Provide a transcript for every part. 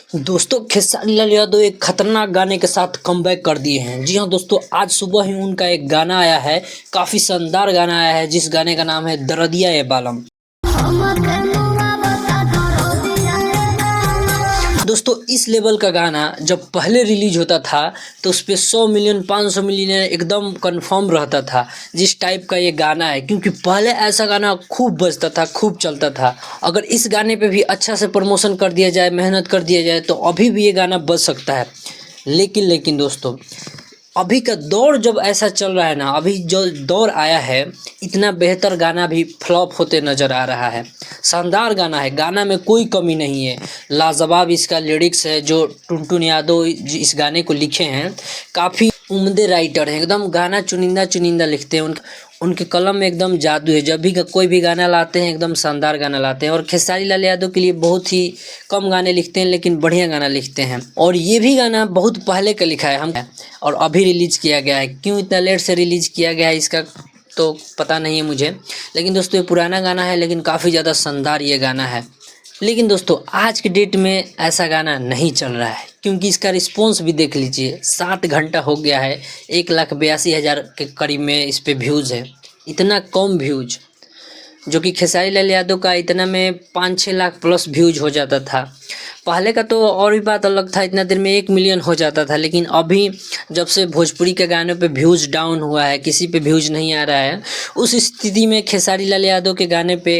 दोस्तों खेसारी लाल यादव एक खतरनाक गाने के साथ कमबैक कर दिए हैं। जी हाँ दोस्तों, आज सुबह ही उनका एक गाना आया है, काफ़ी शानदार गाना आया है, जिस गाने का नाम है दरदिया ए बालम। दोस्तों इस लेवल का गाना जब पहले रिलीज होता था तो उस पर 100 मिलियन 500 मिलियन एकदम कंफर्म रहता था, जिस टाइप का ये गाना है। क्योंकि पहले ऐसा गाना खूब बजता था, खूब चलता था। अगर इस गाने पे भी अच्छा से प्रमोशन कर दिया जाए, मेहनत कर दिया जाए, तो अभी भी ये गाना बज सकता है। लेकिन दोस्तों अभी का दौर जब ऐसा चल रहा है ना, अभी जो दौर आया है, इतना बेहतर गाना भी फ्लॉप होते नज़र आ रहा है। शानदार गाना है, गाना में कोई कमी नहीं है, लाजवाब इसका लिरिक्स है। जो टुनटुन यादव इस गाने को लिखे हैं, काफ़ी उम्दे राइटर हैं, एकदम गाना चुनिंदा लिखते हैं। उनके कलम में एकदम जादू है। जब भी कोई भी गाना लाते हैं एकदम शानदार गाना लाते हैं। और खेसारी लाल यादव के लिए बहुत ही कम गाने लिखते हैं, लेकिन बढ़िया गाना लिखते हैं। और ये भी गाना बहुत पहले का लिखा है हम, और अभी रिलीज़ किया गया है। क्यों इतना लेट से रिलीज़ किया गया है इसका तो पता नहीं है मुझे, लेकिन दोस्तों ये पुराना गाना है, लेकिन काफ़ी ज़्यादा शानदार ये गाना है। लेकिन दोस्तों आज के डेट में ऐसा गाना नहीं चल रहा है, क्योंकि इसका रिस्पॉन्स भी देख लीजिए। 7 घंटा हो गया है, 1,82,000 के करीब में इस पे व्यूज़ है। इतना कम व्यूज, जो कि खेसारी लाल यादव का इतना में 5-6 लाख प्लस व्यूज हो जाता था। पहले का तो और भी बात अलग था, इतना देर में 1 मिलियन हो जाता था। लेकिन अभी जब से भोजपुरी के गानों पे व्यूज़ डाउन हुआ है, किसी पे व्यूज़ नहीं आ रहा है, उस स्थिति में खेसारी लाल यादव के गाने पे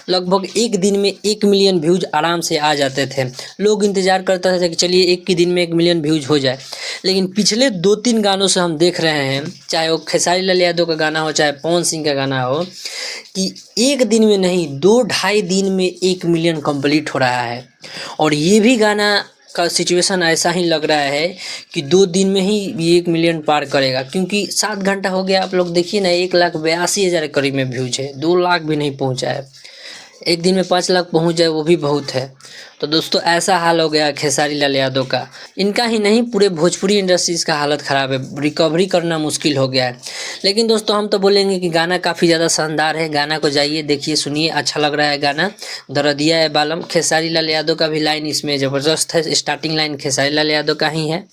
लगभग एक दिन में 1 मिलियन व्यूज़ आराम से आ जाते थे। लोग इंतज़ार करते थे कि चलिए एक ही दिन में 1 मिलियन व्यूज़ हो जाए। लेकिन पिछले 2-3 गानों से हम देख रहे हैं, चाहे वो खेसारी लाल यादव का गाना हो, चाहे पवन सिंह का गाना हो, कि एक दिन में नहीं 2-2.5 दिन में 1 मिलियन कंप्लीट हो रहा है। और ये भी गाना का सिचुएशन ऐसा ही लग रहा है कि 2 दिन में ही ये 1 मिलियन पार करेगा। क्योंकि 7 घंटा हो गया, आप लोग देखिए ना, 1,82,000 करीब में व्यूज है, 2 लाख भी नहीं पहुंचा है। एक दिन में 5 लाख पहुंच जाए वो भी बहुत है। तो दोस्तों ऐसा हाल हो गया खेसारी लाल यादव का। इनका ही नहीं, पूरे भोजपुरी इंडस्ट्रीज़ का हालत ख़राब है, रिकवरी करना मुश्किल हो गया है। लेकिन दोस्तों हम तो बोलेंगे कि गाना काफ़ी ज़्यादा शानदार है। गाना को जाइए देखिए, सुनिए, अच्छा लग रहा है गाना। दरदिया है बालम, खेसारी लाल यादव का भी लाइन इसमें ज़बरदस्त है। स्टार्टिंग लाइन खेसारी लाल यादव का ही है।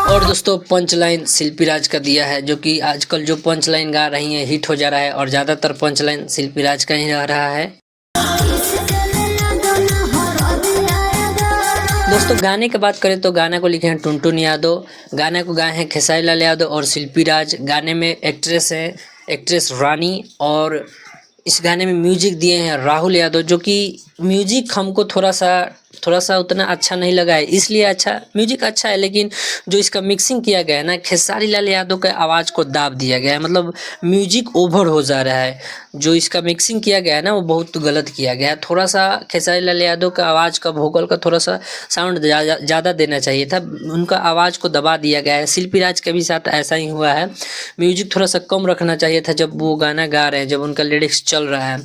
और दोस्तों पंच लाइन शिल्पी राज का दिया है, जो कि आजकल जो पंच लाइन गा रही हैं हिट हो जा रहा है, और ज़्यादातर पंच लाइन शिल्पी राज का ही रह रहा है। दोस्तों गाने की बात करें तो गाना को लिखे हैं टुनटुन यादव, गाने को गाए हैं खेसारी लाल यादव और शिल्पी राज। गाने में एक्ट्रेस है एक्ट्रेस रानी, और इस गाने में म्यूजिक दिए हैं राहुल यादव। जो कि म्यूजिक हमको थोड़ा सा उतना अच्छा नहीं लगा है, इसलिए अच्छा म्यूजिक अच्छा है, लेकिन जो इसका मिक्सिंग किया गया है ना, खेसारी लाल यादव के आवाज़ को दाब दिया गया है। मतलब म्यूजिक ओवर हो जा रहा है। जो इसका मिक्सिंग किया गया है ना, वो बहुत गलत किया गया है। थोड़ा सा खेसारी लाल यादव का आवाज़ का वोकल का थोड़ा सा साउंड ज़्यादा देना चाहिए था, उनका आवाज़ को दबा दिया गया है। शिल्पी राज के भी साथ ऐसा ही हुआ है, म्यूजिक थोड़ा सा कम रखना चाहिए था जब वो गाना गा रहे हैं, जब उनका लिरिक्स चल रहा है।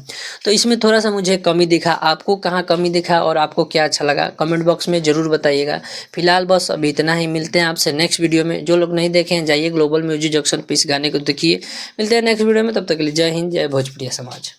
तो इसमें थोड़ा सा मुझे कमी दिखा। आपको कहाँ कमी दिखा और आपको क्या अच्छा लगा, कमेंट बॉक्स में ज़रूर बताइएगा। फिलहाल बस अभी इतना ही, मिलते हैं आपसे नेक्स्ट वीडियो में। जो लोग नहीं देखे हैं जाइए ग्लोबल म्यूजिक जंक्शन पे इस गाने को देखिए। मिलते हैं नेक्स्ट वीडियो में, तब तक के लिए जय हिंद, जय भोजपुरिया समाज।